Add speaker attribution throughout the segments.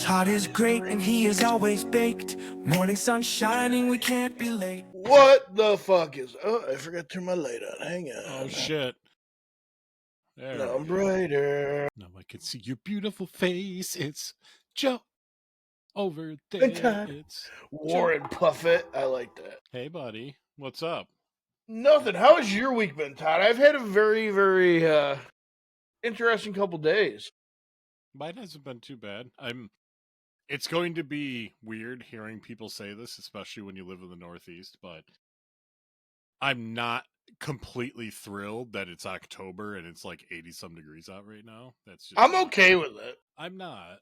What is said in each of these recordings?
Speaker 1: Todd is great and he is always baked. Morning sun shining, we can't be late.
Speaker 2: What the fuck is... Oh, I forgot to turn my light on. Hang on.
Speaker 3: Oh, shit. There
Speaker 2: No, I'm brighter.
Speaker 3: Now I can see your beautiful face. It's Joe. Over there,
Speaker 2: And Todd.
Speaker 3: it's
Speaker 2: Warren Puffett. I like that.
Speaker 3: Hey, buddy. What's up?
Speaker 2: Nothing. How has your week been, Todd? I've had a very, very interesting couple days.
Speaker 3: Mine hasn't been too bad. It's going to be weird hearing people say this, especially when you live in the Northeast, but I'm not completely thrilled that it's October and it's like 80-some degrees out right now. That's just
Speaker 2: I'm okay with it.
Speaker 3: I'm not.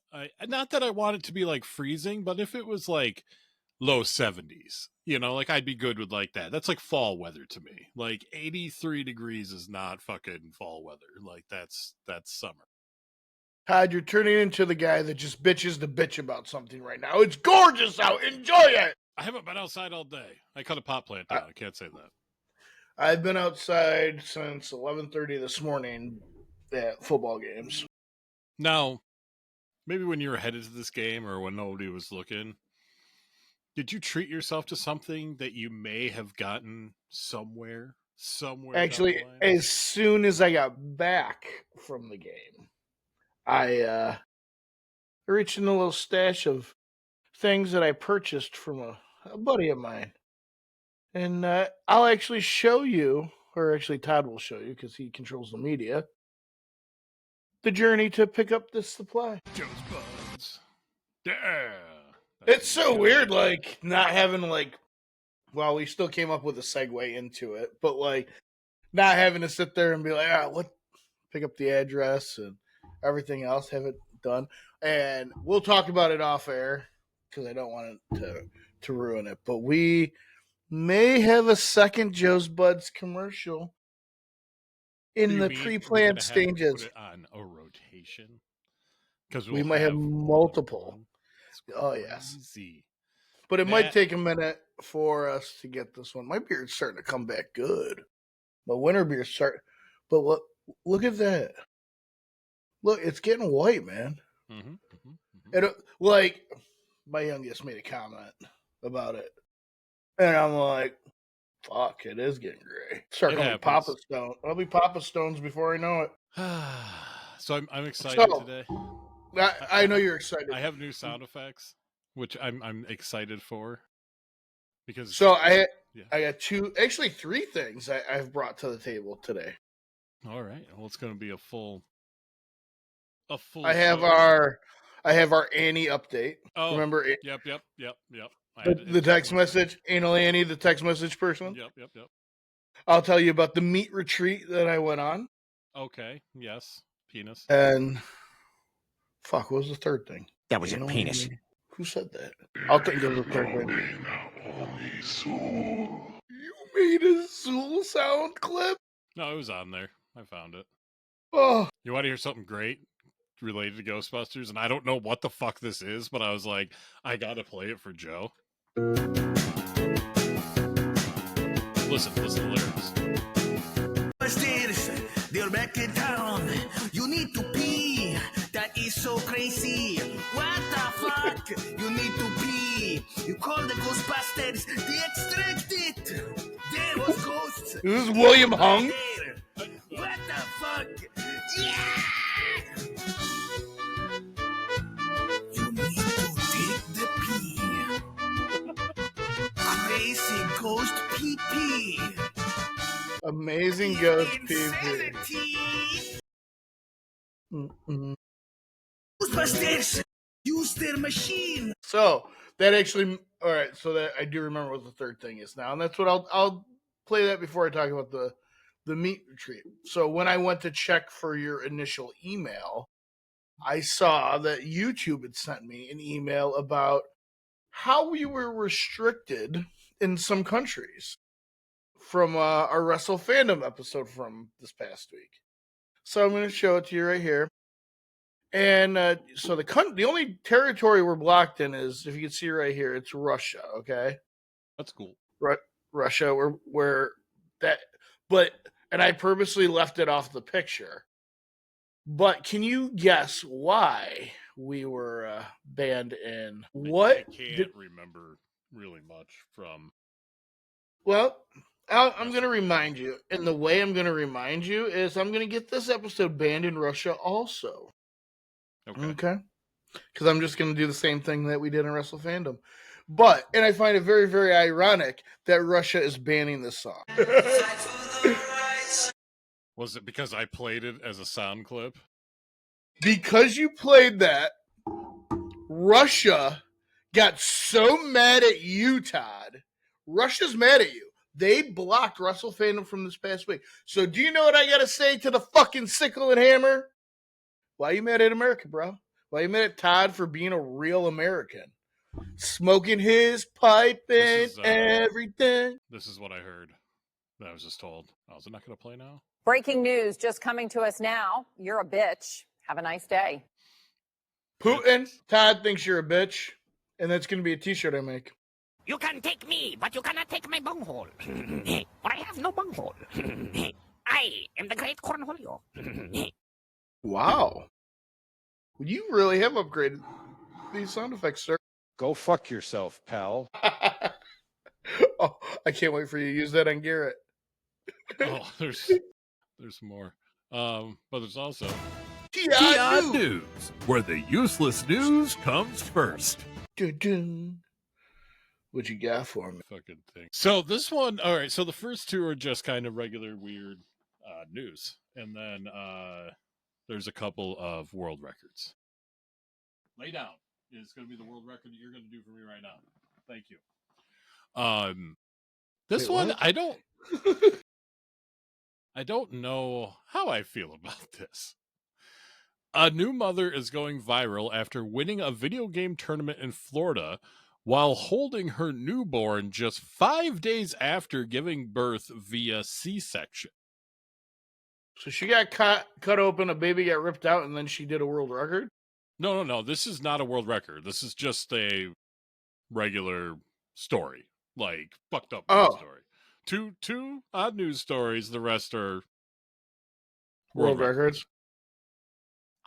Speaker 3: Not that I want it to be like freezing, but if it was like low 70s, like I'd be good with like that. That's like fall weather to me. Like 83 degrees is not fucking fall weather. Like that's summer.
Speaker 2: Todd, you're turning into the guy that just bitches to bitch about something right now. It's gorgeous out. Enjoy it.
Speaker 3: I haven't been outside all day. I cut a pot plant down. I can't say that.
Speaker 2: I've been outside since 11:30 this morning at football games.
Speaker 3: Now, maybe when you were headed to this game or when nobody was looking, did you treat yourself to something that you may have gotten somewhere?
Speaker 2: Actually, as soon as I got back from the game, I reached in a little stash of things that I purchased from a buddy of mine. And I'll actually show you, or actually Todd will show you because he controls the media, the journey to pick up this supply.
Speaker 3: Joe's Buds. Yeah.
Speaker 2: It's so weird, like, not having, well, we still came up with a segue into it, but, not having to sit there and be like, pick up the address and everything else, have it done. And we'll talk about it off air because I don't want it to ruin it. But we may have a second Joe's Buds commercial in the pre-planned stages.
Speaker 3: Put it on a rotation? Because
Speaker 2: we might have multiple. Oh, yes. But it might take a minute for us to get this one. My beard's starting to come back good. My winter beard's starting. But look at that. Look, it's getting white, man. It, my youngest made a comment about it. And I'm like, fuck, it is getting gray. Start going Papa Stone. I'll be Papa Stones before I know it.
Speaker 3: So I'm excited today.
Speaker 2: I know you're excited.
Speaker 3: I have new sound effects, which I'm excited for. Because
Speaker 2: I got three things I've brought to the table today.
Speaker 3: All right. Well, it's going to be a full.
Speaker 2: I have our Annie update.
Speaker 3: Oh,
Speaker 2: remember?
Speaker 3: Yep.
Speaker 2: The text message, Anal Annie, the text message person.
Speaker 3: Yep.
Speaker 2: I'll tell you about the meat retreat that I went on.
Speaker 3: Okay. Yes. Penis.
Speaker 2: And fuck, what was the third thing?
Speaker 4: That was a penis.
Speaker 2: Who said that? I'll think of the third thing. You made a Zool sound clip?
Speaker 3: No, it was on there. I found it.
Speaker 2: Oh.
Speaker 3: You want to hear something great related to Ghostbusters? And I don't know what the fuck this is, but I was like, I gotta play it for Joe. Listen to the lyrics.
Speaker 1: They're back in town. You need to pee. That is so crazy. What the fuck? You need to pee. You call the Ghostbusters. They extract it. There was ghosts.
Speaker 2: This is William Hung.
Speaker 1: What the fuck? Yeah! You need to take the pee. Crazy ghost pee-pee.
Speaker 2: Amazing ghost pee-pee.
Speaker 1: Ghostbusters use their machine.
Speaker 2: So that actually, all right. So that I do remember what the third thing is now, and that's what I'll play that before I talk about the meat retreat. So when I went to check for your initial email, I saw that YouTube had sent me an email about how we were restricted in some countries from our Wrestle Fandom episode from this past week. So I'm going to show it to you right here. And so the only territory we're blocked in is, if you can see right here, it's Russia. Okay,
Speaker 3: that's cool.
Speaker 2: Russia, where that, but. And I purposely left it off the picture. But can you guess why we were banned in.
Speaker 3: I can't remember really much from.
Speaker 2: Well, I'm going to remind you, and the way I'm going to remind you is I'm going to get this episode banned in Russia also. Okay? Because I'm just going to do the same thing that we did in Wrestle Fandom. And I find it very, very ironic that Russia is banning this song.
Speaker 3: Was it because I played it as a sound clip?
Speaker 2: Because you played that, Russia got so mad at you, Todd. Russia's mad at you. They blocked Wrestle Fandom from this past week. So do you know what I got to say to the fucking sickle and hammer? Why are you mad at America, bro? Why are you mad at Todd for being a real American? Smoking his pipe and everything.
Speaker 3: This is what I heard. That I was just told. Oh, is it not going to play now?
Speaker 4: Breaking news just coming to us now. You're a bitch. Have a nice day.
Speaker 2: Putin, Todd thinks you're a bitch. And that's going to be a t-shirt I make.
Speaker 5: You can take me, but you cannot take my bunghole. For I have no bunghole. I am the great Cornholio.
Speaker 2: Wow. You really have upgraded these sound effects, sir.
Speaker 6: Go fuck yourself, pal.
Speaker 2: Oh, I can't wait for you to use that on Garrett.
Speaker 3: Oh, there's more. But there's also
Speaker 7: TI News, where the useless news comes first.
Speaker 2: Dun-dun. What you got for me?
Speaker 3: Fucking thing. So this one, all right. So the first two are just kind of regular weird news, and then there's a couple of world records. Lay down is going to be the world record that you're going to do for me right now. Thank you. This
Speaker 2: Wait,
Speaker 3: one,
Speaker 2: what?
Speaker 3: I don't know how I feel about this. A new mother is going viral after winning a video game tournament in Florida while holding her newborn just 5 days after giving birth via C-section.
Speaker 2: So she got cut open, a baby got ripped out, and then she did a world record?
Speaker 3: No. This is not a world record. This is just a regular story. Like, fucked up news story. Two odd news stories. The rest are
Speaker 2: world records.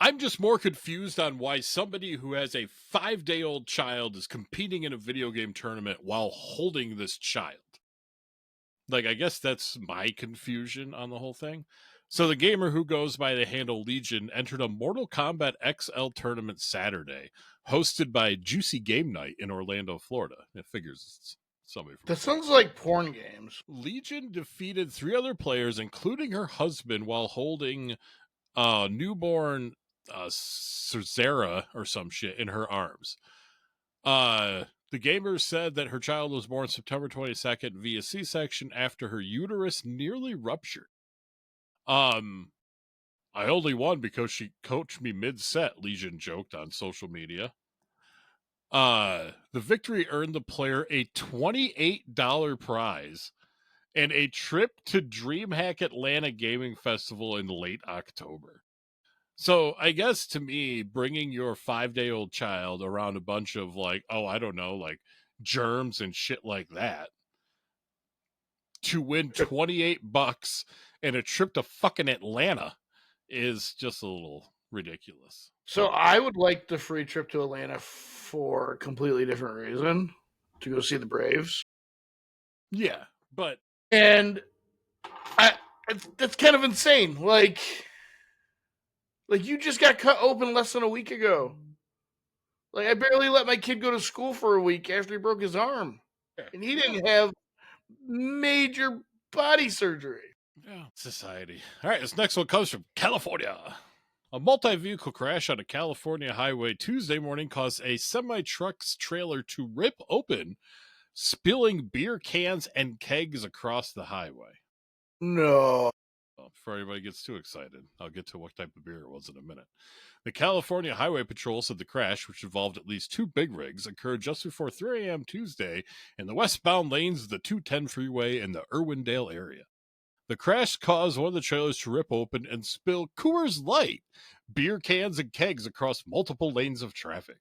Speaker 3: I'm just more confused on why somebody who has a 5-day-old child is competing in a video game tournament while holding this child. Like, I guess that's my confusion on the whole thing. So the gamer who goes by the handle Legion entered a Mortal Kombat XL tournament Saturday, hosted by Juicy Game Night in Orlando, Florida. It figures it's somebody from
Speaker 2: That sounds like porn games.
Speaker 3: Legion defeated 3 other players, including her husband, while holding newborn Cersera or some shit in her arms. The gamer said that her child was born September 22nd via C-section after her uterus nearly ruptured. I only won because she coached me mid-set, Legion joked on social media. The victory earned the player a $28 prize and a trip to DreamHack Atlanta Gaming Festival in late October. So I guess to me, bringing your 5-day-old child around a bunch of like, I don't know, like germs and shit like that to win $28 and a trip to fucking Atlanta is just a little ridiculous.
Speaker 2: So I would like the free trip to Atlanta for a completely different reason, to go see the Braves.
Speaker 3: Yeah, but...
Speaker 2: And that's kind of insane. Like you just got cut open less than a week ago. Like, I barely let my kid go to school for a week after he broke his arm. And he didn't have major body surgery.
Speaker 3: Yeah, society. All right, this next one comes from California. A multi-vehicle crash on a California highway Tuesday morning caused a semi-truck's trailer to rip open, spilling beer cans and kegs across the highway.
Speaker 2: No.
Speaker 3: Well, before everybody gets too excited, I'll get to what type of beer it was in a minute. The California Highway Patrol said the crash, which involved at least 2 big rigs, occurred just before 3 a.m. Tuesday in the westbound lanes of the 210 freeway in the Irwindale area. The crash caused one of the trailers to rip open and spill Coors Light, beer cans, and kegs across multiple lanes of traffic.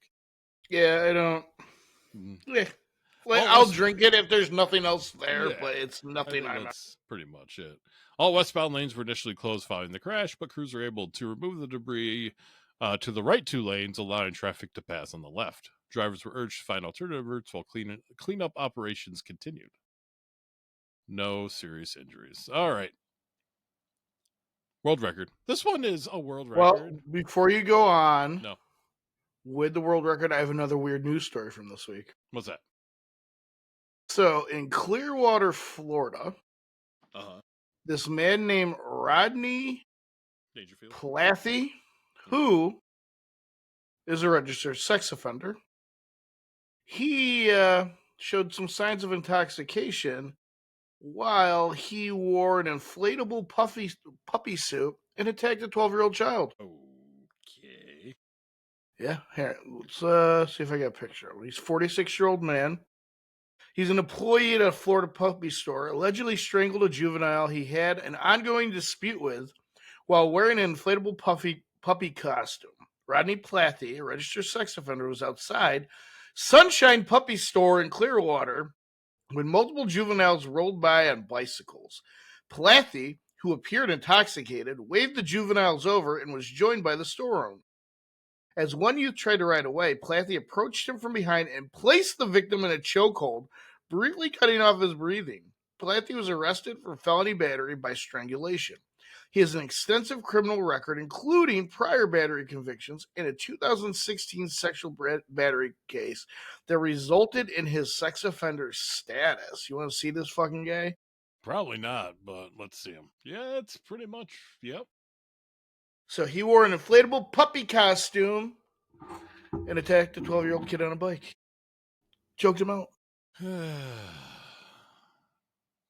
Speaker 2: Yeah, I don't... Yeah. Like, I'll drink it if there's nothing else there, but it's nothing.
Speaker 3: That's pretty much it. All westbound lanes were initially closed following the crash, but crews were able to remove the debris to the right 2 lanes, allowing traffic to pass on the left. Drivers were urged to find alternative routes while cleanup operations continued. No serious injuries. All right. World record. This one is a world
Speaker 2: Well,
Speaker 3: record.
Speaker 2: before you go on
Speaker 3: No.
Speaker 2: with the world record, I have another weird news story from this week.
Speaker 3: What's that?
Speaker 2: So, in Clearwater, Florida, this man named Rodney
Speaker 3: Dangerfield.
Speaker 2: Plathy, who is a registered sex offender, he showed some signs of intoxication while he wore an inflatable puppy suit and attacked a 12-year-old child.
Speaker 3: Okay.
Speaker 2: Yeah, here, let's see if I got a picture of him. He's a 46-year-old man. He's an employee at a Florida puppy store, allegedly strangled a juvenile he had an ongoing dispute with while wearing an inflatable puppy costume. Rodney Plathy, a registered sex offender, was outside Sunshine Puppy Store in Clearwater when multiple juveniles rolled by on bicycles. Plathy, who appeared intoxicated, waved the juveniles over and was joined by the store owner. As one youth tried to ride away, Plathy approached him from behind and placed the victim in a chokehold, briefly cutting off his breathing. Plathy was arrested for felony battery by strangulation. He has an extensive criminal record, including prior battery convictions and a 2016 sexual battery case that resulted in his sex offender status. You want to see this fucking guy?
Speaker 3: Probably not, but let's see him. Yeah, it's pretty much, yep.
Speaker 2: So he wore an inflatable puppy costume and attacked a 12-year-old kid on a bike. Choked him out.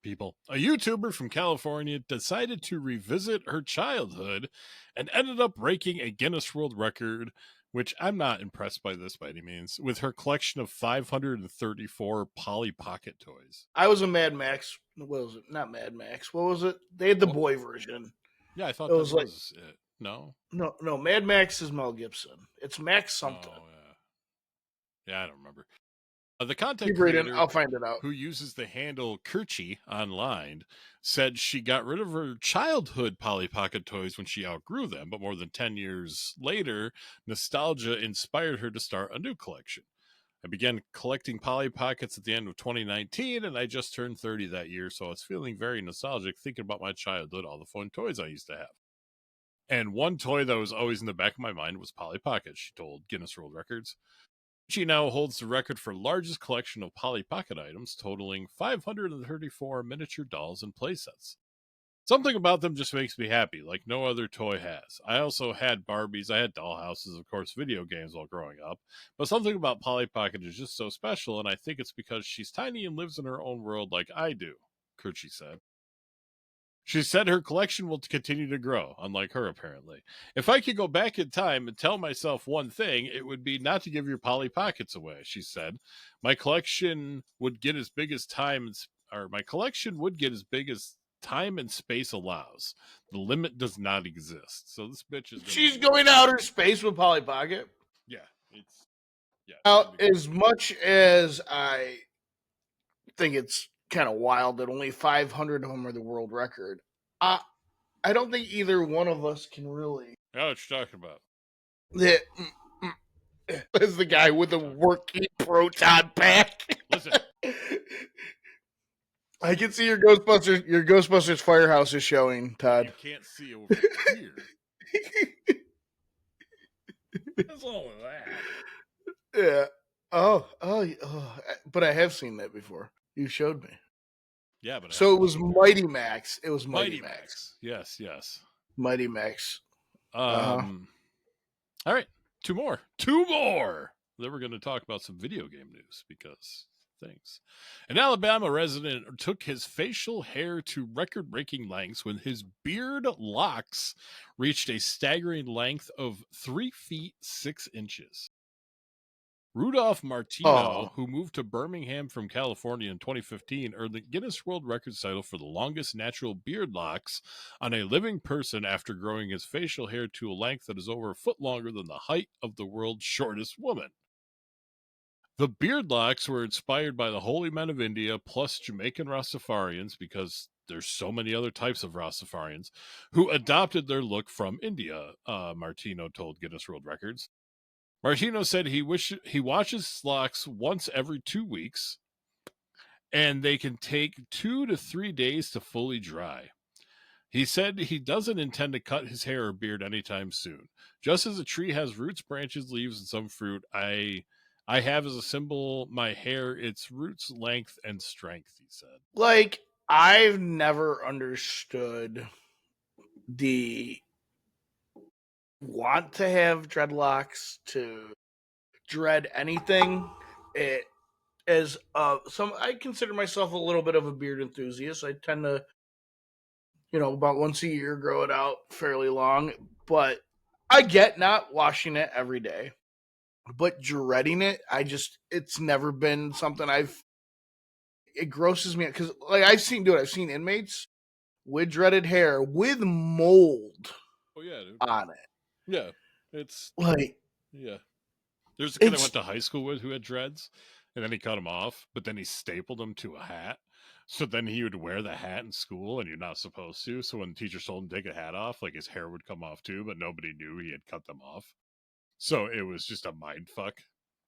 Speaker 3: People. A YouTuber from California decided to revisit her childhood and ended up breaking a Guinness World Record, which I'm not impressed by this by any means, with her collection of 534 Polly Pocket toys.
Speaker 2: I was a Mad Max. What was it? Not Mad Max. What was it? They had the boy version.
Speaker 3: Yeah, I thought
Speaker 2: It
Speaker 3: that
Speaker 2: was
Speaker 3: was
Speaker 2: like-
Speaker 3: it. No?
Speaker 2: No. Mad Max is Mel Gibson. It's Max something.
Speaker 3: Oh, yeah. Yeah, I don't remember. The content
Speaker 2: Keep reading.
Speaker 3: creator
Speaker 2: I'll find it out.
Speaker 3: who uses the handle Kirchi online said she got rid of her childhood Polly Pocket toys when she outgrew them, but more than 10 years later, nostalgia inspired her to start a new collection. I began collecting Polly Pockets at the end of 2019, and I just turned 30 that year, so I was feeling very nostalgic thinking about my childhood, all the fun toys I used to have. And one toy that was always in the back of my mind was Polly Pocket, she told Guinness World Records. She now holds the record for largest collection of Polly Pocket items, totaling 534 miniature dolls and playsets. Something about them just makes me happy, like no other toy has. I also had Barbies, I had dollhouses, of course, video games while growing up, but something about Polly Pocket is just so special, and I think it's because she's tiny and lives in her own world like I do, Kirchi said. She said her collection will continue to grow, unlike her, apparently. If I could go back in time and tell myself one thing, it would be not to give your Polly Pockets away, she said. My collection would get as big as time and space allows. The limit does not exist. So this bitch is
Speaker 2: She's going to outer space with Polly Pocket.
Speaker 3: Yeah, it's
Speaker 2: Now, as much as I think it's kind of wild that only 500 of them are the world record, I don't think either one of us can really.
Speaker 3: I know what you're talking about.
Speaker 2: As the guy with the Whacky proton pack.
Speaker 3: Listen.
Speaker 2: I can see your Ghostbusters Firehouse is showing, Todd.
Speaker 3: You can't see over here. What's wrong with that?
Speaker 2: Yeah. Oh, but I have seen that before. You showed me.
Speaker 3: Yeah, but
Speaker 2: so it was Mighty Max. It was Mighty Max.
Speaker 3: Yes.
Speaker 2: Mighty Max.
Speaker 3: All right, two more. Then we're going to talk about some video game news because things. An Alabama resident took his facial hair to record-breaking lengths when his beard locks reached a staggering length of 3 feet 6 inches. Rudolph Martino, who moved to Birmingham from California in 2015, earned the Guinness World Records title for the longest natural beard locks on a living person after growing his facial hair to a length that is over a foot longer than the height of the world's shortest woman. The beard locks were inspired by the holy men of India plus Jamaican Rastafarians because there's so many other types of Rastafarians who adopted their look from India, Martino told Guinness World Records. Martino said he washes locks once every 2 weeks, and they can take 2 to 3 days to fully dry. He said he doesn't intend to cut his hair or beard anytime soon. Just as a tree has roots, branches, leaves, and some fruit, I have as a symbol my hair, its roots, length, and strength, he said.
Speaker 2: Like, I've never understood the want to have dreadlocks, to dread anything. It as I consider myself a little bit of a beard enthusiast. I tend to, about once a year grow it out fairly long, but I get not washing it every day. But dreading it, it's never been something it grosses me out, because like I've seen inmates with dreaded hair with mold on it.
Speaker 3: Yeah, it's
Speaker 2: like,
Speaker 3: yeah. There's a kid I went to high school with who had dreads, and then he cut them off, but then he stapled them to a hat. So then he would wear the hat in school, and you're not supposed to. So when the teacher told him to take a hat off, like his hair would come off too, but nobody knew he had cut them off. So it was just a mind fuck,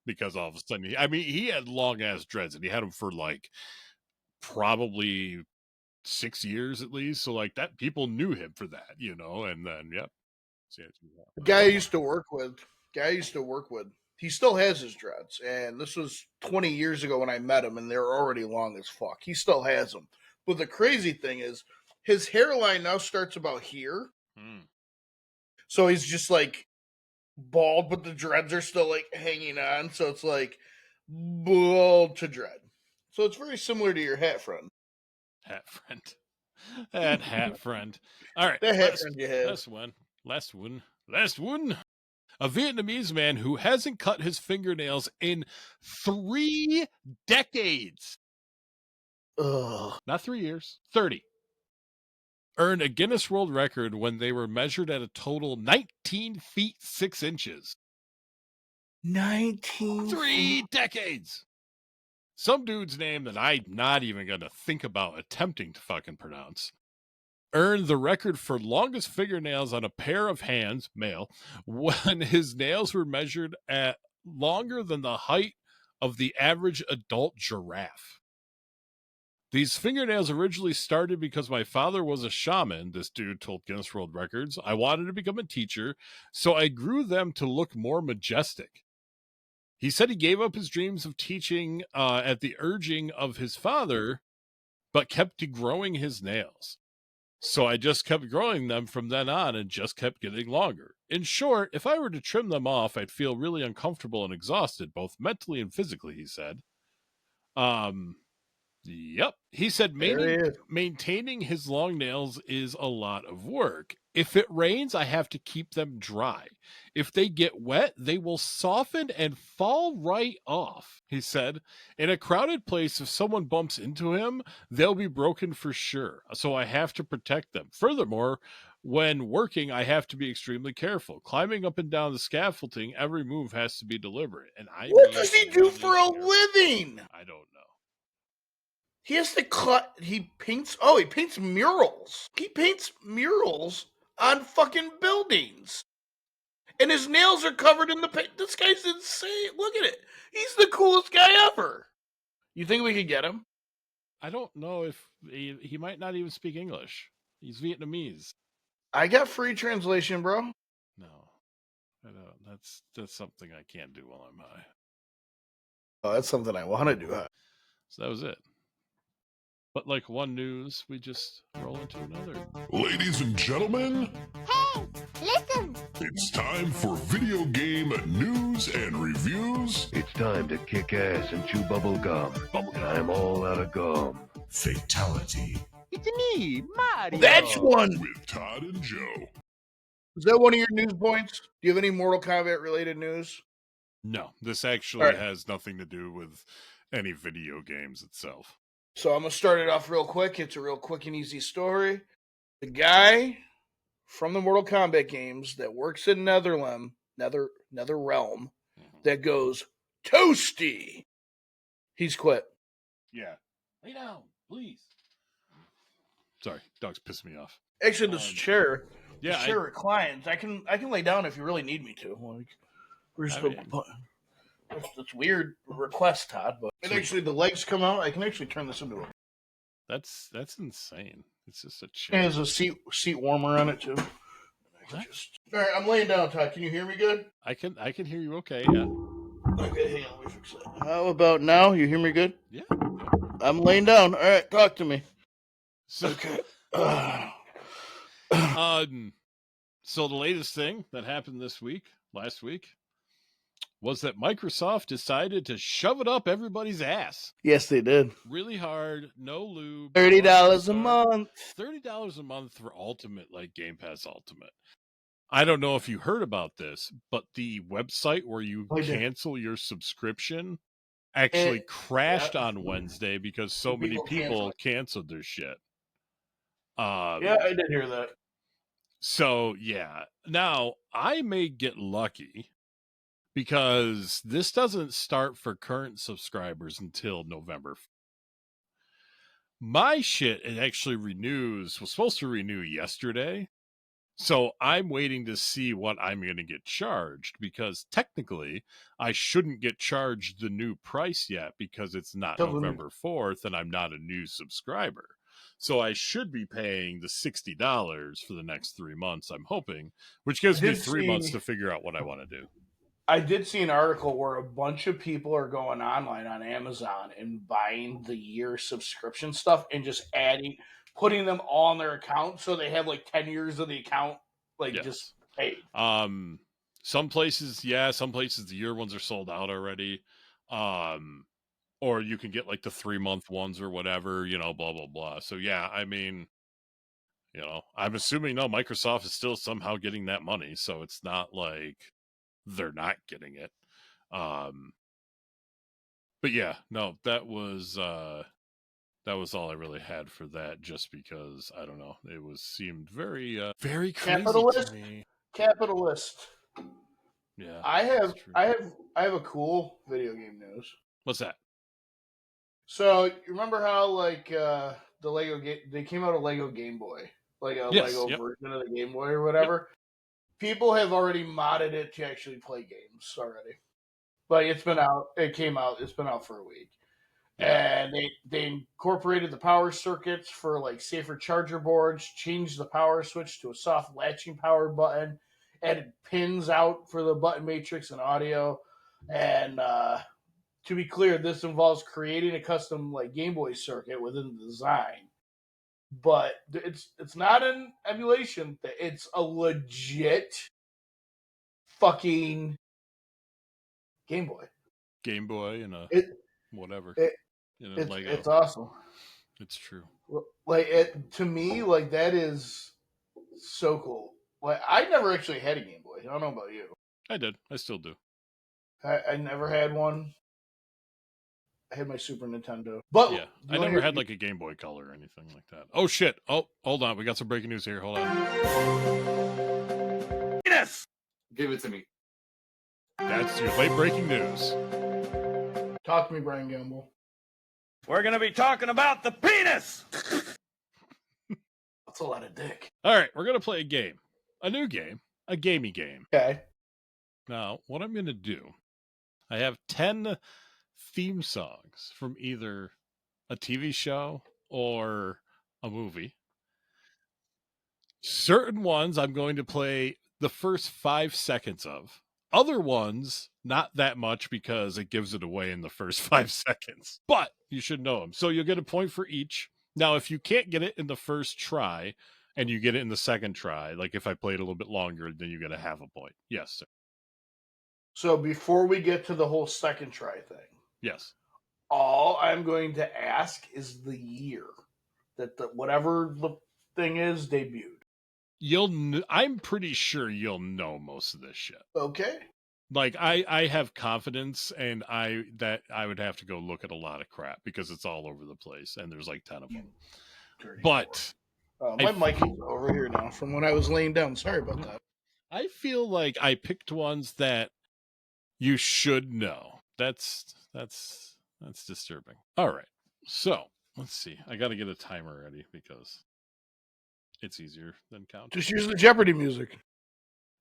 Speaker 3: because all of a sudden, he had long ass dreads, and he had them for like probably 6 years at least. So like that, people knew him for that, and then, yep.
Speaker 2: The guy I used to work with, he still has his dreads, and this was 20 years ago when I met him, and they're already long as fuck. He still has them. But the crazy thing is, his hairline now starts about here. So he's just like bald, but the dreads are still like hanging on. So it's like bald to dread. So it's very similar to your hat friend.
Speaker 3: Hat friend. That hat friend. All right.
Speaker 2: That hat friend you have.
Speaker 3: Last one. A Vietnamese man who hasn't cut his fingernails in 3 decades.
Speaker 2: Ugh.
Speaker 3: Not 3 years, 30. Earned a Guinness World Record when they were measured at a total 19 feet 6 inches.
Speaker 2: 19
Speaker 3: 3 decades. Some dude's name that I'm not even going to think about attempting to fucking pronounce earned the record for longest fingernails on a pair of hands, male, when his nails were measured at longer than the height of the average adult giraffe. These fingernails originally started because my father was a shaman, this dude told Guinness World Records. I wanted to become a teacher, so I grew them to look more majestic. He said he gave up his dreams of teaching at the urging of his father, but kept growing his nails. So I just kept growing them from then on and just kept getting longer. In short, if I were to trim them off, I'd feel really uncomfortable and exhausted, both mentally and physically, he said. Yep. He said maintaining his long nails is a lot of work. If it rains, I have to keep them dry. If they get wet, they will soften and fall right off, he said. In a crowded place, if someone bumps into him, they'll be broken for sure. So I have to protect them. Furthermore, when working, I have to be extremely careful. Climbing up and down the scaffolding, every move has to be deliberate. And
Speaker 2: what does he do for a living?
Speaker 3: I don't know.
Speaker 2: He has to he paints murals. He paints murals on fucking buildings. And his nails are covered in the paint. This guy's insane. Look at it. He's the coolest guy ever. You think we could get him?
Speaker 3: I don't know if he might not even speak English. He's Vietnamese.
Speaker 2: I got free translation, bro.
Speaker 3: No. I don't. That's something I can't do while I'm high.
Speaker 2: Oh, that's something I want to do.
Speaker 3: So that was it. But like one news, we just roll into another.
Speaker 8: Ladies and gentlemen,
Speaker 9: hey, listen!
Speaker 8: It's time for video game news and reviews.
Speaker 10: It's time to kick ass and chew bubble gum. And I'm all out of gum.
Speaker 8: Fatality.
Speaker 9: It's me, Mario!
Speaker 2: That's one!
Speaker 8: With Todd and Joe.
Speaker 2: Is that one of your news points? Do you have any Mortal Kombat related news?
Speaker 3: No, this actually has nothing to do with any video games itself.
Speaker 2: So I'm going to start it off real quick. It's a real quick and easy story. The guy from the Mortal Kombat games that works in Netherrealm, that goes, Toasty! He's quit.
Speaker 3: Yeah. Lay down, please. Sorry, dog's pissing me off.
Speaker 2: Actually, this chair,
Speaker 3: yeah,
Speaker 2: chair reclines. I can lay down if you really need me to. Like, where's that's weird request, Todd. But and actually, the legs come out. I can actually turn this into a.
Speaker 3: That's insane. It's just a chair.
Speaker 2: It has a seat warmer on it too. All right, I'm laying down, Todd. Can you hear me good?
Speaker 3: I can hear you okay, yeah.
Speaker 2: Okay, hang on, let me fix that. How about now? You hear me good?
Speaker 3: Yeah.
Speaker 2: I'm laying down. All right, talk to me.
Speaker 3: So,
Speaker 2: okay.
Speaker 3: So the latest thing that happened last week, was that Microsoft decided to shove it up everybody's ass.
Speaker 2: Yes, they did.
Speaker 3: Really hard, no lube.
Speaker 2: $30 a month.
Speaker 3: $30 a month for Ultimate, like Game Pass Ultimate. I don't know if you heard about this, but the website where you cancel your subscription actually crashed on Wednesday because so many people canceled their shit.
Speaker 2: Yeah, I did hear that.
Speaker 3: So, yeah. Now, I may get lucky because this doesn't start for current subscribers until November. My shit, it actually was supposed to renew yesterday. So I'm waiting to see what I'm going to get charged because technically I shouldn't get charged the new price yet because it's not November 4th and I'm not a new subscriber. So I should be paying the $60 for the next 3 months, I'm hoping, which gives me 3 months to figure out what I want to do.
Speaker 2: I did see an article where a bunch of people are going online on Amazon and buying the year subscription stuff and just putting them all on their account so they have like 10 years of the account just paid.
Speaker 3: Some places the year ones are sold out already. Or you can get like the 3-month ones or whatever, blah blah blah. So yeah, I mean, I'm assuming Microsoft is still somehow getting that money, so it's not like they're not getting it. But yeah, no, that was all I really had for that, just because I don't know, it seemed very very crazy to me.
Speaker 2: Capitalist.
Speaker 3: Yeah.
Speaker 2: I have a cool video game news.
Speaker 3: What's that?
Speaker 2: So you remember how the Lego they came out a Lego Game Boy, like a Lego version of the Game Boy or whatever. Yep. People have already modded it to actually play games already. Like it's been out. It's been out for a week. Yeah. And they incorporated the power circuits for like safer charger boards, changed the power switch to a soft latching power button, added pins out for the button matrix and audio. And to be clear, this involves creating a custom Game Boy circuit within the design. But it's not an emulation. It's a legit fucking Game Boy.
Speaker 3: Game Boy and whatever.
Speaker 2: It's awesome.
Speaker 3: It's true.
Speaker 2: To me, that is so cool. I never actually had a Game Boy. I don't know about you.
Speaker 3: I did. I still do.
Speaker 2: I never had one. I had my Super Nintendo. But
Speaker 3: yeah, I never had a Game Boy Color or anything like that. Oh, shit. Oh, hold on. We got some breaking news here. Hold on.
Speaker 1: Yes!
Speaker 11: Give it to me.
Speaker 3: That's your late breaking news.
Speaker 2: Talk to me, Brian Gamble.
Speaker 1: We're going to be talking about the penis!
Speaker 2: That's a lot of dick.
Speaker 3: All right, we're going to play a game. A new game. A gamey game.
Speaker 2: Okay.
Speaker 3: Now, what I'm going to do, I have 10 theme songs from either a TV show or a movie. Certain ones I'm going to play the first 5 seconds of. Other ones, not that much because it gives it away in the first 5 seconds. But you should know them. So you'll get a point for each. Now, if you can't get it in the first try and you get it in the second try, like if I played a little bit longer, then you get a half a point. Yes, sir.
Speaker 2: So before we get to the whole second try thing.
Speaker 3: Yes.
Speaker 2: All I'm going to ask is the year that whatever the thing is debuted.
Speaker 3: I'm pretty sure you'll know most of this shit.
Speaker 2: Okay.
Speaker 3: I have confidence, and I would have to go look at a lot of crap because it's all over the place, and there's 10 of them. But
Speaker 2: my mic is over here now from when I was laying down. Sorry about that.
Speaker 3: I feel like I picked ones that you should know. That's disturbing. All right. So let's see. I got to get a timer ready because It's easier than count.
Speaker 2: Just use the Jeopardy music.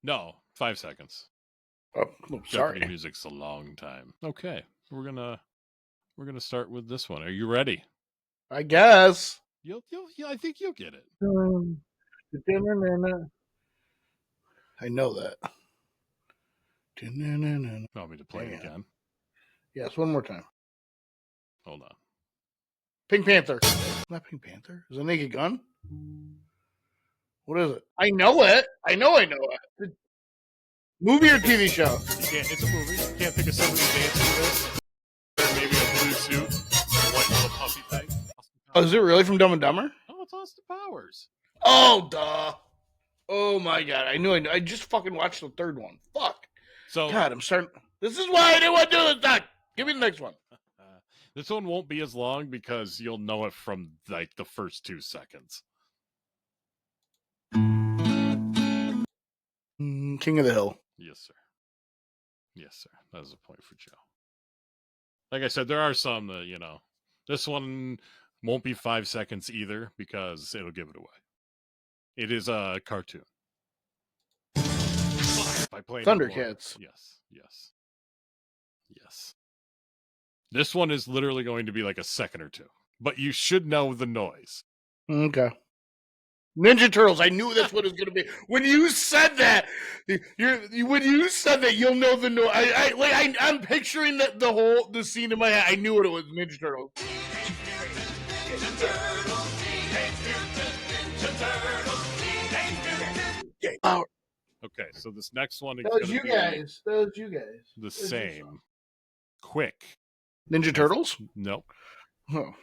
Speaker 3: No, 5 seconds.
Speaker 2: Oh, sorry.
Speaker 3: Jeopardy music's a long time. Okay, we're gonna start with this one. Are you ready?
Speaker 2: I guess.
Speaker 3: Yeah, I think you'll get it.
Speaker 2: I know that.
Speaker 3: Want me to play it again?
Speaker 2: Yes, one more time.
Speaker 3: Hold on.
Speaker 2: Pink Panther. Not Pink Panther. Is it Naked Gun? What is it? I know it. I know it. Movie or TV show?
Speaker 3: It's a movie. You can't think of somebody dancing to this. Or maybe a blue suit, a white little puffy thing.
Speaker 2: Oh, is it really from Dumb and Dumber?
Speaker 3: Oh, it's Austin Powers.
Speaker 2: Oh, duh. Oh my God. I knew. I just fucking watched the third one. Fuck.
Speaker 3: So
Speaker 2: God, I'm starting. This is why I didn't want to do this, Doc. Give me the next one.
Speaker 3: This one won't be as long because you'll know it from like the first 2 seconds.
Speaker 2: King of the Hill.
Speaker 3: Yes, sir. Yes, sir. That was a point for Joe. Like I said, there are some that, this one won't be 5 seconds either because it'll give it away. It is a cartoon. By playing
Speaker 2: Thundercats.
Speaker 3: Yes. This one is literally going to be like a second or two, but you should know the noise.
Speaker 2: Okay. Ninja Turtles. I knew that's what it was going to be. When you said that, you'll know the noise. I'm picturing the scene in my head. I knew what it was. Ninja Turtles.
Speaker 3: Okay, so this next one is
Speaker 2: That was you guys.
Speaker 3: The same. Quick.
Speaker 2: Ninja Turtles?
Speaker 3: Nope.
Speaker 2: Oh,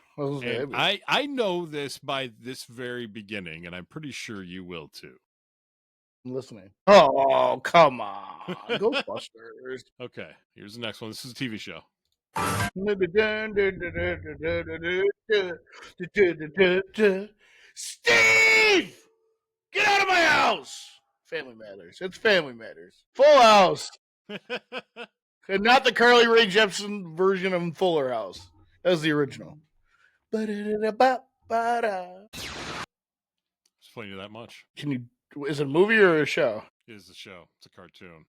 Speaker 3: and I know this by this very beginning, and I'm pretty sure you will too.
Speaker 2: I'm listening. Oh, come on. Ghostbusters.
Speaker 3: Okay, here's the next one. This is a TV show.
Speaker 2: Steve! Get out of my house! Family Matters. It's Family Matters. Full House. And not the Carly Rae Jepsen version of Fuller House. That was the original.
Speaker 3: Explain you that much.
Speaker 2: Is it a movie or a show?
Speaker 3: It is a show. It's a cartoon.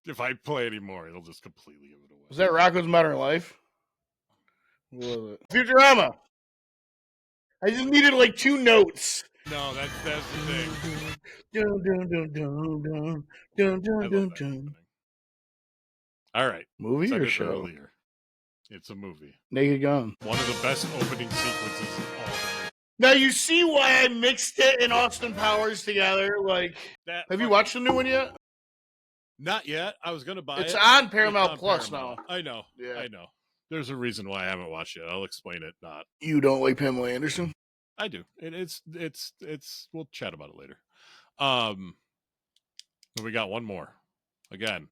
Speaker 2: If
Speaker 3: I play anymore, it'll just completely give it away.
Speaker 2: Was that Rocko's Modern Life? What was it? Futurama. I just needed like 2 notes.
Speaker 3: No, that's the thing. All right.
Speaker 2: Movie or show?
Speaker 3: Earlier. It's a movie.
Speaker 2: Naked Gun.
Speaker 3: One of the best opening sequences of all time.
Speaker 2: Now you see why I mixed it and Austin Powers together. Have you watched the new one yet?
Speaker 3: Not yet. I was gonna buy it.
Speaker 2: It's on Paramount Plus now.
Speaker 3: I know.
Speaker 2: Yeah.
Speaker 3: I know. There's a reason why I haven't watched it. I'll explain it. Not.
Speaker 2: You don't like Pamela Anderson?
Speaker 3: I do. It's. We'll chat about it later. We got one more. Again.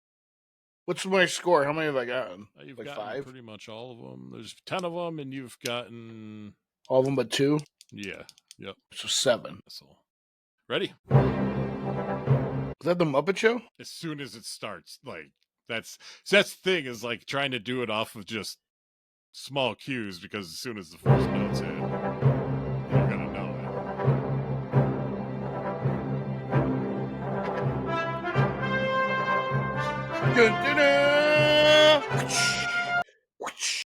Speaker 2: What's my score? How many have I gotten?
Speaker 3: You've
Speaker 2: like
Speaker 3: gotten
Speaker 2: 5?
Speaker 3: pretty much all of them. There's 10 of them, and you've gotten
Speaker 2: all of them but 2.
Speaker 3: Yeah. Yep.
Speaker 2: So 7.
Speaker 3: Ready?
Speaker 2: Is that the Muppet Show?
Speaker 3: As soon as it starts, that's the thing is trying to do it off of just small cues because as soon as the first notes hit, you're gonna know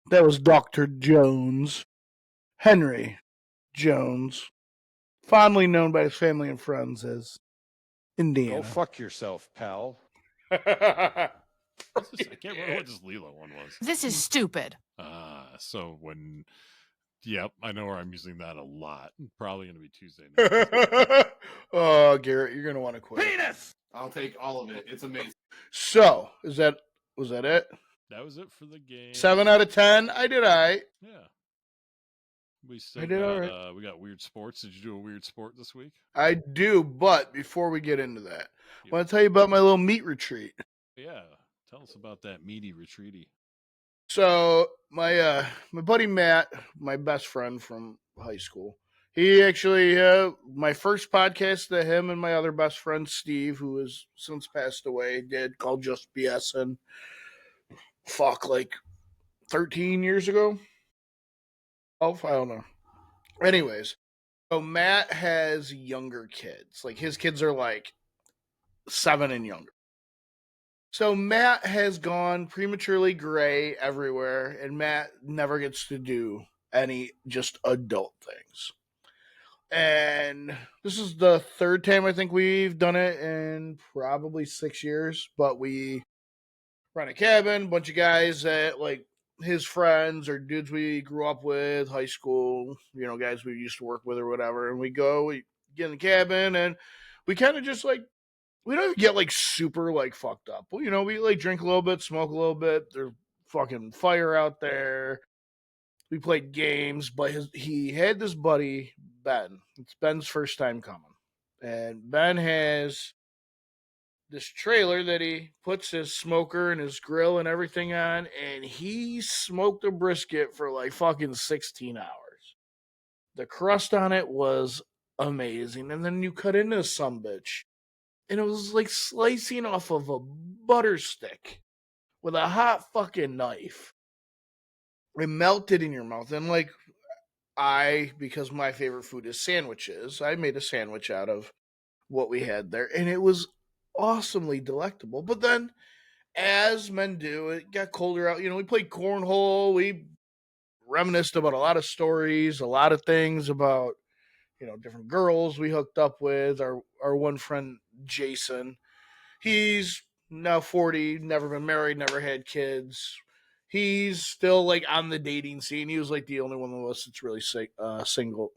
Speaker 2: That was Dr. Jones. Henry Jones. Fondly known by his family and friends as Indiana.
Speaker 6: Go fuck yourself, pal.
Speaker 3: I can't remember what this Lilo one was.
Speaker 11: This is stupid.
Speaker 3: So when... Yep, I know where I'm using that a lot. Probably going to be Tuesday night.
Speaker 2: Oh, Garrett, you're going to want to quit.
Speaker 12: Penis! I'll take all of it. It's amazing.
Speaker 2: So, was that it?
Speaker 3: That was it for the game.
Speaker 2: 7 out of 10. I did all right.
Speaker 3: Yeah. We still
Speaker 2: all right.
Speaker 3: We got weird sports. Did you do a weird sport this week?
Speaker 2: I do, but before we get into that, I want to tell you about my little meat retreat.
Speaker 3: Yeah. Tell us about that meaty retreaty.
Speaker 2: So my buddy Matt, my best friend from high school, he actually my first podcast that him and my other best friend Steve, who has since passed away, did called Just BS and like 13 years ago. I don't know. Anyways, So Matt has younger kids. Like his kids are like 7 and younger. So Matt has gone prematurely gray everywhere, and Matt never gets to do any just adult things. And this is the third time I think we've done it in probably 6 years. But we rent a cabin, bunch of guys that like his friends or dudes we grew up with, high school, guys we used to work with or whatever. And we get in the cabin, and we kind of just like, we don't even get like super like fucked up. We like drink a little bit, smoke a little bit. There's fucking fire out there. We played games, but he had this buddy, Ben. It's Ben's first time coming. And Ben has this trailer that he puts his smoker and his grill and everything on, and he smoked a brisket for like fucking 16 hours. The crust on it was amazing. And then you cut into this sumbitch, and it was like slicing off of a butter stick with a hot fucking knife. It melted in your mouth. And like, because my favorite food is sandwiches, I made a sandwich out of what we had there, and it was awesomely delectable. But then, as men do, it got colder out. We played cornhole. We reminisced about a lot of stories, a lot of things about, different girls we hooked up with. Our one friend, Jason, he's now 40, never been married, never had kids. He's still like on the dating scene. He was like the only one of us that's really single.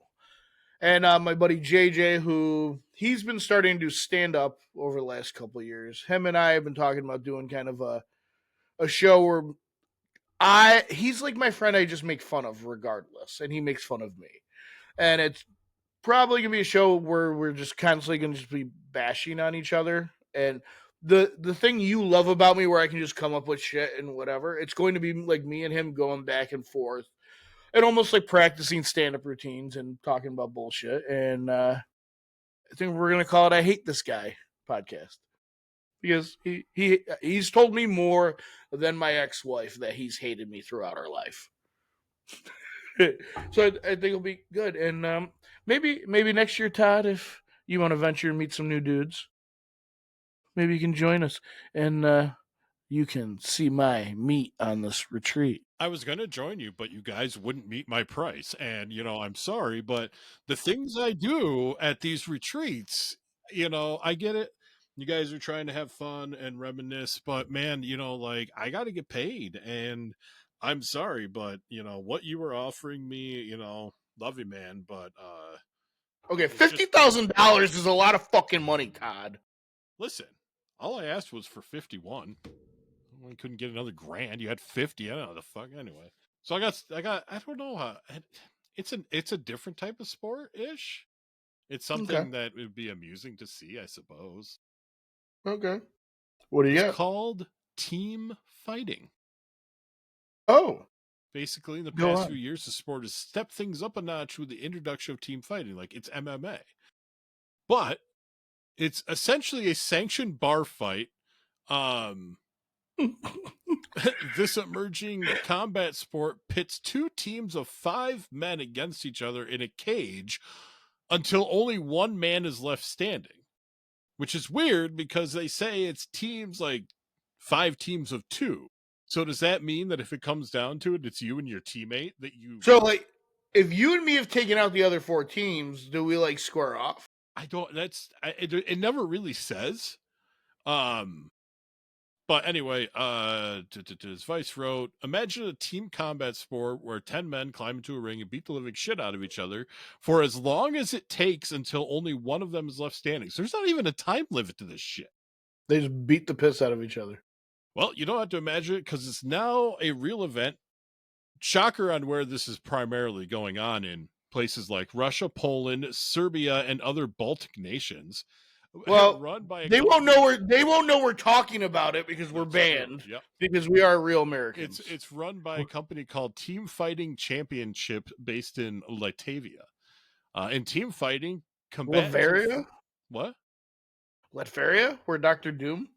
Speaker 2: And my buddy JJ, who he's been starting to do stand up over the last couple of years. Him and I have been talking about doing kind of a show where he's like my friend I just make fun of regardless, and he makes fun of me. And it's probably gonna be a show where we're just constantly gonna just be bashing on each other. And the thing you love about me, where I can just come up with shit and whatever, it's going to be like me and him going back and forth and almost like practicing stand-up routines and talking about bullshit. And I think we're gonna call it "I Hate This Guy" podcast, because he's told me more than my ex-wife that he's hated me throughout our life. So I think it'll be good. And maybe next year, Todd, if you want to venture and meet some new dudes, maybe you can join us, and you can see my meat on this retreat.
Speaker 3: I was going to join you, but you guys wouldn't meet my price. And, I'm sorry, but the things I do at these retreats, I get it. You guys are trying to have fun and reminisce, but man, like I got to get paid. And I'm sorry, but, what you were offering me, love you, man. But,
Speaker 2: okay, $50,000 is a lot of fucking money, Todd.
Speaker 3: Listen, all I asked was for 51. I couldn't get another grand. You had 50. I don't know the fuck. Anyway, so I got. I don't know how. It's a different type of sport ish. It's something that would be amusing to see, I suppose.
Speaker 2: Okay. What do you got?
Speaker 3: It's called team fighting.
Speaker 2: Oh.
Speaker 3: Basically, in the past few years, the sport has stepped things up a notch with the introduction of team fighting. Like it's MMA, but it's essentially a sanctioned bar fight. This emerging combat sport pits 2 teams of 5 men against each other in a cage until only one man is left standing, which is weird because they say it's teams like 5 teams of 2. So does that mean that if it comes down to it, it's you and your teammate that you...
Speaker 2: So like, if you and me have taken out the other 4 teams, do we like square off?
Speaker 3: I don't, it never really says. But anyway, his Vice wrote, imagine a team combat sport where 10 men climb into a ring and beat the living shit out of each other for as long as it takes until only one of them is left standing. So there's not even a time limit to this shit.
Speaker 2: They just beat the piss out of each other.
Speaker 3: Well, you don't have to imagine it because it's now a real event. Shocker on where this is primarily going on in places like Russia, Poland, Serbia, and other Baltic nations.
Speaker 2: Well,
Speaker 3: run by
Speaker 2: they won't know we're talking about it because we're banned.
Speaker 3: Yep.
Speaker 2: Because we are real Americans.
Speaker 3: It's run by a company called Team Fighting Championship based in Latvia. In team fighting,
Speaker 2: Latveria?
Speaker 3: What?
Speaker 2: Latveria? Where Dr. Doom?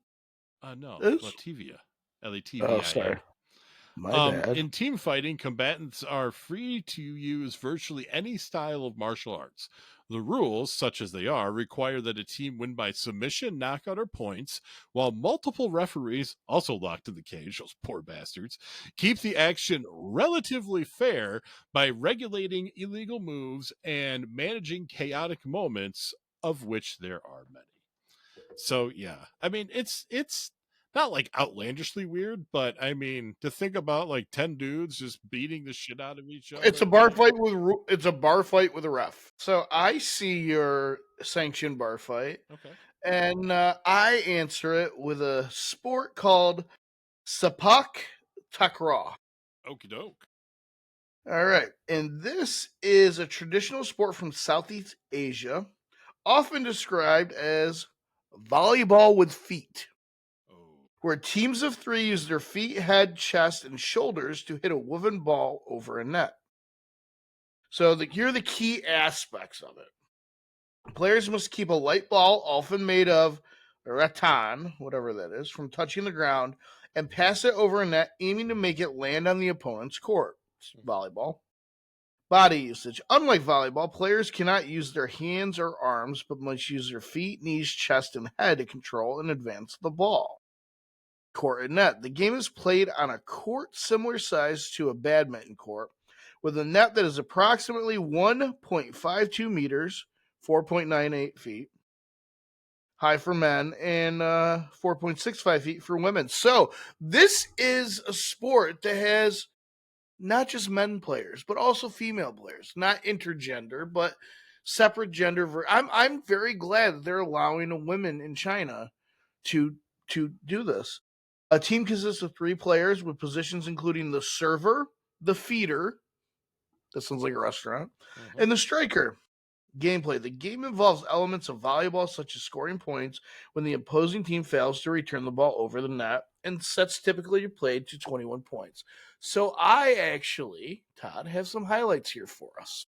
Speaker 3: No,
Speaker 2: is?
Speaker 3: Latvia. Latvia.
Speaker 2: Oh, sorry. My bad.
Speaker 3: In team fighting, combatants are free to use virtually any style of martial arts. The rules, such as they are, require that a team win by submission, knockout, or points, while multiple referees, also locked in the cage, those poor bastards, keep the action relatively fair by regulating illegal moves and managing chaotic moments, of which there are many. So, yeah, I mean, it's not like outlandishly weird, but I mean, to think about like 10 dudes just beating the shit out of each other.
Speaker 2: It's a bar fight with a ref. So I see your sanctioned bar fight.
Speaker 3: Okay.
Speaker 2: And I answer it with a sport called Sepak Takraw.
Speaker 3: Okie doke.
Speaker 2: All right. And this is a traditional sport from Southeast Asia, often described as volleyball with feet, where teams of 3 use their feet, head, chest, and shoulders to hit a woven ball over a net. So here are the key aspects of it. Players must keep a light ball, often made of rattan, whatever that is, from touching the ground, and pass it over a net, aiming to make it land on the opponent's court. It's volleyball. Body usage. Unlike volleyball, players cannot use their hands or arms, but must use their feet, knees, chest, and head to control and advance the ball. Court and net. The game is played on a court similar size to a badminton court, with a net that is approximately 1.52 meters, 4.98 feet, high for men, and 4.65 feet for women. So this is a sport that has not just men players, but also female players. Not intergender, but separate gender. I'm very glad that they're allowing women in China to do this. A team consists of 3 players with positions including the server, the feeder, that sounds like a restaurant, and the striker. Gameplay. The game involves elements of volleyball, such as scoring points when the opposing team fails to return the ball over the net, and sets typically played to 21 points. So I actually, Todd, have some highlights here for us.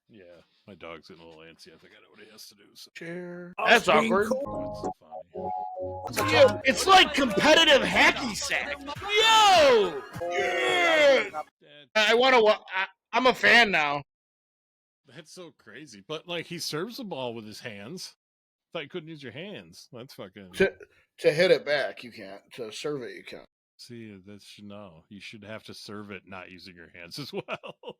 Speaker 3: Yeah, my dog's getting a little antsy. I think I know what he has to do. So.
Speaker 2: Share. That's awkward.
Speaker 3: Cool.
Speaker 2: Yo, it's like competitive hacky sack. Yo! Yeah! I'm a fan now.
Speaker 3: That's so crazy. But like he serves the ball with his hands. Thought you couldn't use your hands. That's fucking
Speaker 2: to hit it back, you can't. To serve it, you can't.
Speaker 3: See, that's you should have to serve it not using your hands as well.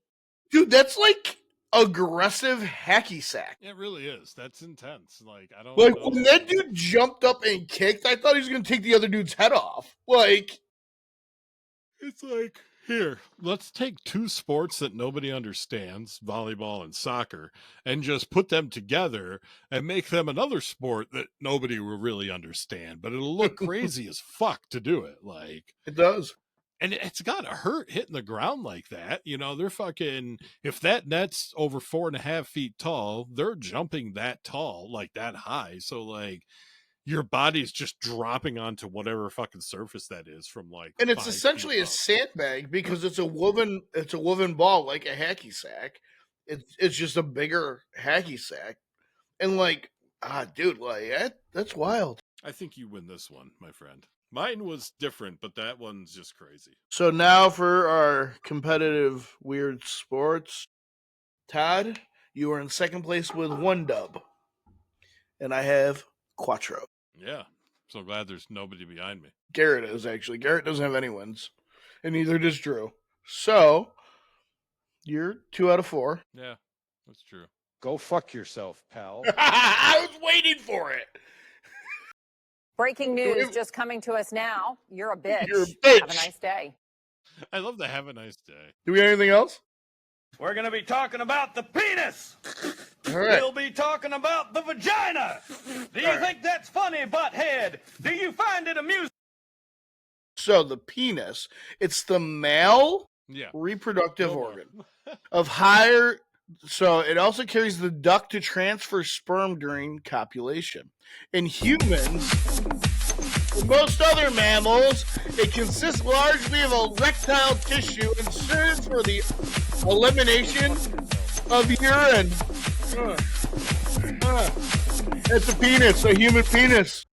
Speaker 2: Dude, that's like aggressive hacky sack.
Speaker 3: It really is. That's intense. Like I don't
Speaker 2: like
Speaker 3: know.
Speaker 2: When that dude jumped up and kicked, I thought he was gonna take the other dude's head off. Like
Speaker 3: it's like here, let's take 2 sports that nobody understands, volleyball and soccer, and just put them together and make them another sport that nobody will really understand. But it'll look crazy as fuck to do it. Like
Speaker 2: it does.
Speaker 3: And it's gotta hurt hitting the ground like that. You know, they're fucking, if that net's over 4.5 feet tall, they're jumping that tall, like that high. So like your body's just dropping onto whatever fucking surface that is from like,
Speaker 2: and it's essentially a sandbag because it's a woven ball like a hacky sack. It's just a bigger hacky sack, and like dude, like that's wild.
Speaker 3: I think you win this one, my friend. Mine was different, but that one's just crazy.
Speaker 2: So now for our competitive weird sports, Todd, you are in second place with 1 dub, and I have Quattro.
Speaker 3: Yeah, so glad there's nobody behind me.
Speaker 2: Garrett is actually. Garrett doesn't have any wins, and neither does Drew. So you're 2 out of 4.
Speaker 3: Yeah, that's true.
Speaker 6: Go fuck yourself, pal.
Speaker 2: I was waiting for it.
Speaker 4: Breaking news just coming to us now. You're a bitch.
Speaker 2: You're a bitch.
Speaker 4: Have a nice day.
Speaker 3: I love to have a nice day.
Speaker 2: Do we have anything else?
Speaker 11: We're going to be talking about the penis.
Speaker 2: All right.
Speaker 11: We'll be talking about the vagina. Do you think that's funny, butthead? Do you find it amusing?
Speaker 2: So the penis, it's the male reproductive organ of higher. So it also carries the duct to transfer sperm during copulation. In humans, and most other mammals, it consists largely of erectile tissue and serves for the elimination of urine. It's a penis, a human penis.